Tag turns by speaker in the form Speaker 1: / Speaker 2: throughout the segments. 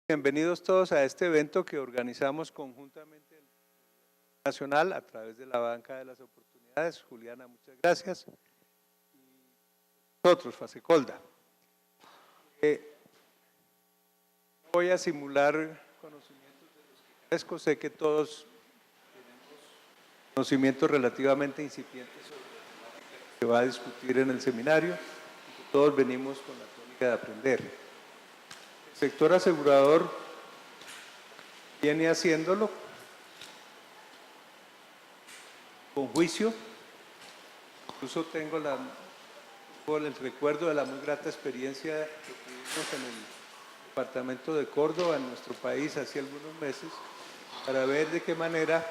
Speaker 1: Bienvenidos todos a este evento que organizamos conjuntamente el Gobierno Nacional a través de la Banca de las Oportunidades. Juliana, muchas gracias. Y nosotros, Fasecolda. Voy a simular conocimientos de los que carezco. Sé que todos tenemos conocimientos relativamente incipientes sobre lo que se va a discutir en el seminario y que todos venimos con la tónica de aprender. El sector asegurador viene haciéndolo con juicio. Incluso tengo el recuerdo de la muy grata experiencia que tuvimos en el departamento de Córdoba, en nuestro país, hace algunos meses, para ver de qué manera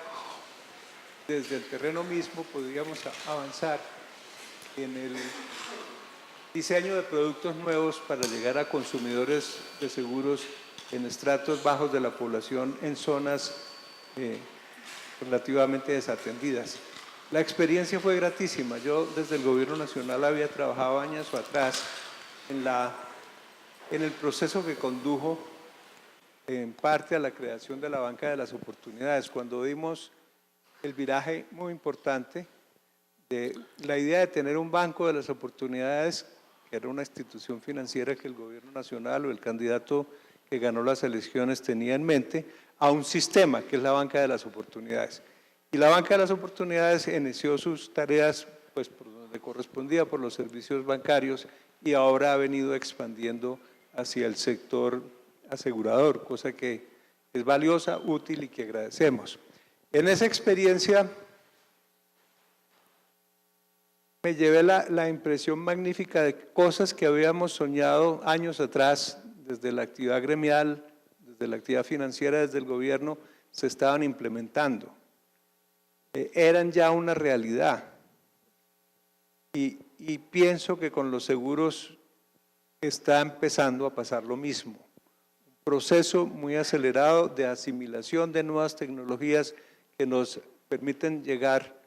Speaker 1: desde el terreno mismo podíamos avanzar en el diseño de productos nuevos para llegar a consumidores de seguros en estratos bajos de la población en zonas relativamente desatendidas. La experiencia fue gratísima. Yo desde el Gobierno Nacional había trabajado años atrás en el proceso que condujo en parte a la creación de la Banca de las Oportunidades, cuando dimos el viraje muy importante de la idea de tener un banco de las oportunidades, que era una institución financiera que el Gobierno Nacional o el candidato que ganó las elecciones tenía en mente, a un sistema que es la Banca de las Oportunidades. Y la Banca de las Oportunidades inició sus tareas pues, por donde correspondía, por los servicios bancarios, y ahora ha venido expandiendo hacia el sector asegurador, cosa que es valiosa, útil y que agradecemos. En esa experiencia me llevé la impresión magnífica de cosas que habíamos soñado años atrás, desde la actividad gremial, desde la actividad financiera, desde el gobierno, se estaban implementando. Eran ya una realidad. Y pienso que con los seguros está empezando a pasar lo mismo. Un proceso muy acelerado de asimilación de nuevas tecnologías que nos permiten llegar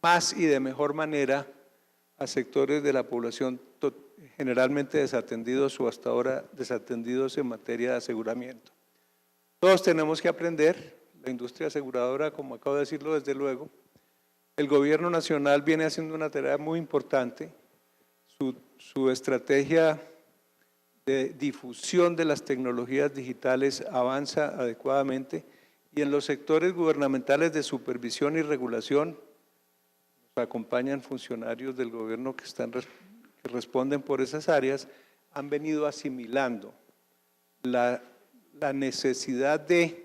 Speaker 1: más y de mejor manera a sectores de la población generalmente desatendidos o hasta ahora desatendidos en materia de aseguramiento. Todos tenemos que aprender, la industria aseguradora, como acabo de decirlo desde luego, el Gobierno Nacional viene haciendo una tarea muy importante, su estrategia de difusión de las tecnologías digitales avanza adecuadamente y en los sectores gubernamentales de supervisión y regulación nos acompañan funcionarios del gobierno que responden por esas áreas, han venido asimilando la necesidad de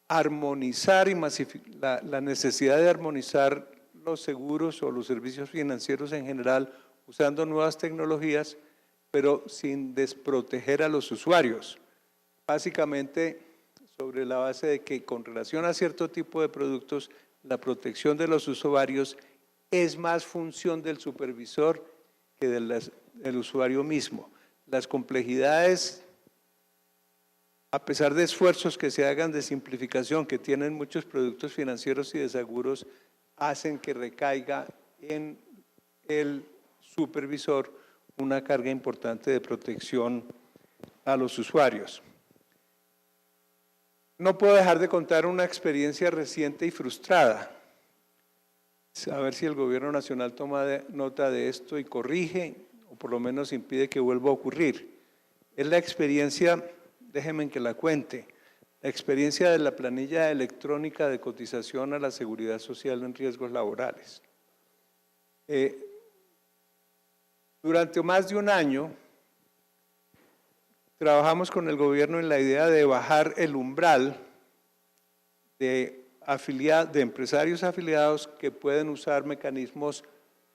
Speaker 1: armonizar y la necesidad de armonizar los seguros o los servicios financieros en general usando nuevas tecnologías, pero sin desproteger a los usuarios. Básicamente sobre la base de que con relación a cierto tipo de productos, la protección de los usuarios es más función del supervisor que del usuario mismo. Las complejidades, a pesar de esfuerzos que se hagan de simplificación que tienen muchos productos financieros y de seguros, hacen que recaiga en el supervisor una carga importante de protección a los usuarios. No puedo dejar de contar una experiencia reciente y frustrada. A ver si el Gobierno Nacional toma nota de esto y corrige, o por lo menos impide que vuelva a ocurrir. Es la experiencia, déjenme que la cuente, la experiencia de la planilla electrónica de cotización a la Seguridad Social en riesgos laborales. Durante más de un año trabajamos con el gobierno en la idea de bajar el umbral de empresarios afiliados que pueden usar mecanismos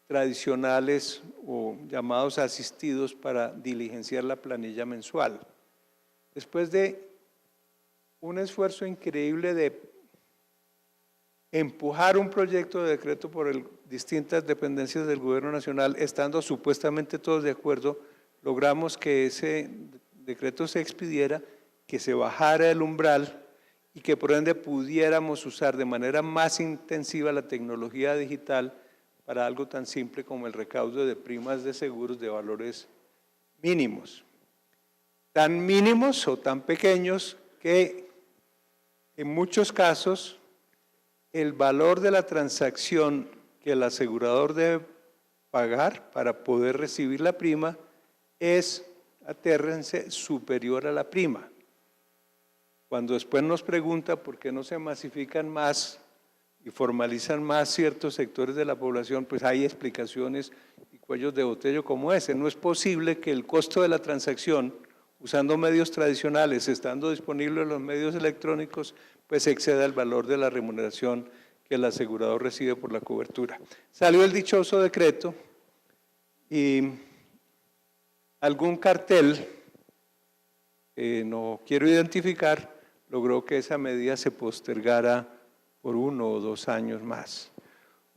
Speaker 1: tradicionales o llamados asistidos para diligenciar la planilla mensual. Después de un esfuerzo increíble de empujar un proyecto de decreto por distintas dependencias del Gobierno Nacional, estando supuestamente todos de acuerdo, logramos que ese decreto se expidiera, que se bajara el umbral y que por ende pudiéramos usar de manera más intensiva la tecnología digital para algo tan simple como el recaudo de primas de seguros de valores mínimos. tan mínimos o tan pequeños que en muchos casos el valor de la transacción que el asegurador debe pagar para poder recibir la prima es, atérrense, superior a la prima. Cuando después nos pregunta por qué no se masifican más y formalizan más ciertos sectores de la población, pues hay explicaciones y cuellos de botella como ese. No es posible que el costo de la transacción, usando medios tradicionales, estando disponibles en los medios electrónicos, pues exceda el valor de la remuneración que el asegurador recibe por la cobertura. Salió el dichoso decreto y algún cartel, no quiero identificar, logró que esa medida se postergara por 1 o 2 años más.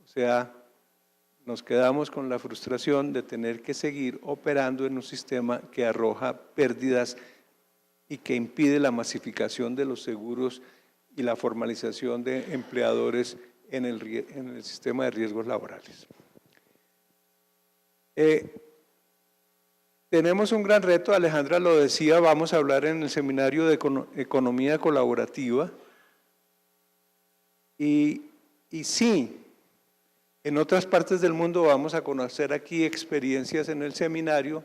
Speaker 1: O sea, nos quedamos con la frustración de tener que seguir operando en un sistema que arroja pérdidas y que impide la masificación de los seguros y la formalización de empleadores en el sistema de riesgos laborales. Tenemos un gran reto, Alejandra lo decía, vamos a hablar en el seminario de economía colaborativa y sí, en otras partes del mundo vamos a conocer aquí experiencias en el seminario,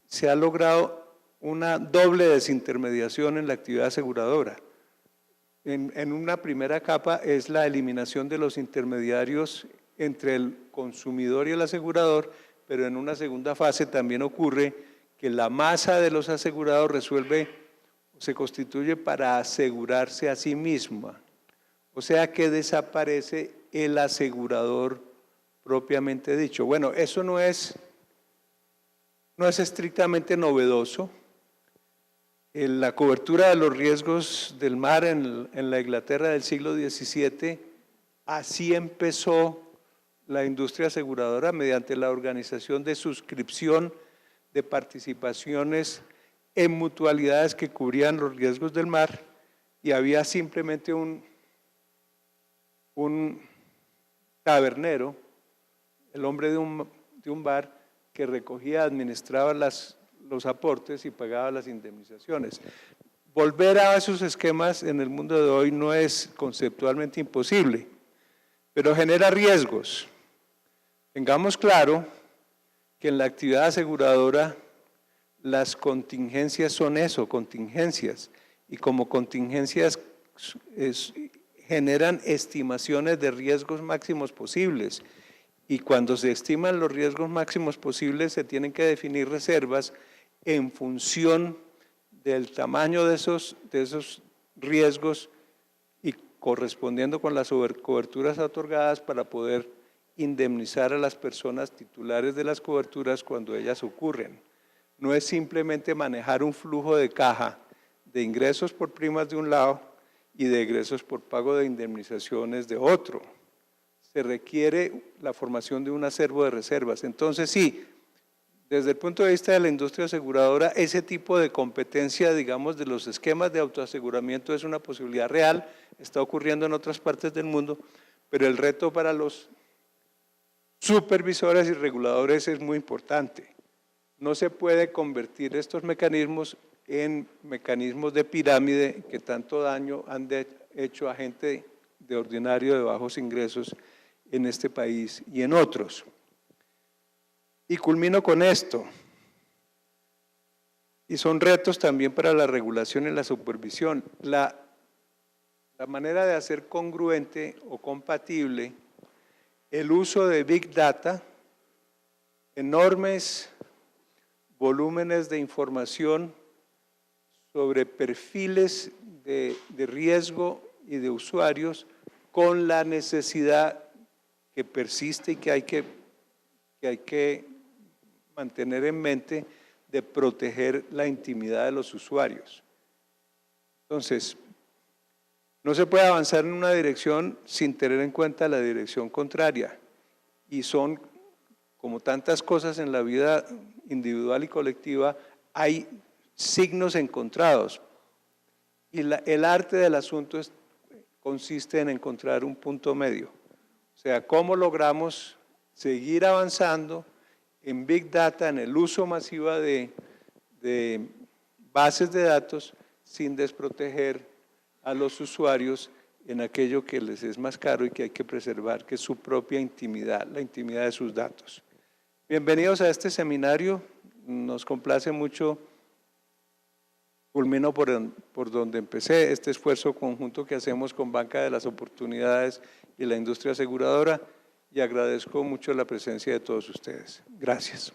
Speaker 1: se ha logrado una doble desintermediación en la actividad aseguradora. En una primera capa es la eliminación de los intermediarios entre el consumidor y el asegurador, pero en una segunda fase también ocurre que la masa de los asegurados se constituye para asegurarse a sí misma. O sea que desaparece el asegurador propiamente dicho. Bueno, eso no es estrictamente novedoso. La cobertura de los riesgos del mar en la Inglaterra del siglo XVII, así empezó la industria aseguradora mediante la organización de suscripción de participaciones en mutualidades que cubrían los riesgos del mar y había simplemente un tabernero, el hombre de un bar que recogía, administraba los aportes y pagaba las indemnizaciones. Volver a esos esquemas en el mundo de hoy no es conceptualmente imposible, pero genera riesgos. Tengamos claro que en la actividad aseguradora las contingencias son eso, contingencias, y como contingencias generan estimaciones de riesgos máximos posibles, y cuando se estiman los riesgos máximos posibles se tienen que definir reservas en función del tamaño de esos riesgos y correspondiendo con las coberturas otorgadas para poder indemnizar a las personas titulares de las coberturas cuando ellas ocurren. No es simplemente manejar un flujo de caja de ingresos por primas de un lado y de egresos por pago de indemnizaciones de otro. Se requiere la formación de un acervo de reservas. Entonces sí, desde el punto de vista de la industria aseguradora, ese tipo de competencia, digamos, de los esquemas de autoaseguramiento es una posibilidad real, está ocurriendo en otras partes del mundo, pero el reto para los supervisores y reguladores es muy importante. No se puede convertir estos mecanismos en mecanismos de pirámide que tanto daño han hecho a gente de ordinario de bajos ingresos en este país y en otros. Y culmino con esto. Y son retos también para la regulación y la supervisión. La manera de hacer congruente o compatible el uso de Big Data, enormes volúmenes de información sobre perfiles de riesgo y de usuarios con la necesidad que persiste y que hay que mantener en mente de proteger la intimidad de los usuarios. Entonces, no se puede avanzar en una dirección sin tener en cuenta la dirección contraria. Y son, como tantas cosas en la vida individual y colectiva, hay signos encontrados. Y el arte del asunto consiste en encontrar un punto medio. O sea, cómo logramos seguir avanzando en Big Data, en el uso masivo de bases de datos sin desproteger a los usuarios en aquello que les es más caro y que hay que preservar, que es su propia intimidad, la intimidad de sus datos. Bienvenidos a este seminario, nos complace mucho, culmino por donde empecé, este esfuerzo conjunto que hacemos con Banca de las Oportunidades y la industria aseguradora, y agradezco mucho la presencia de todos ustedes. Gracias.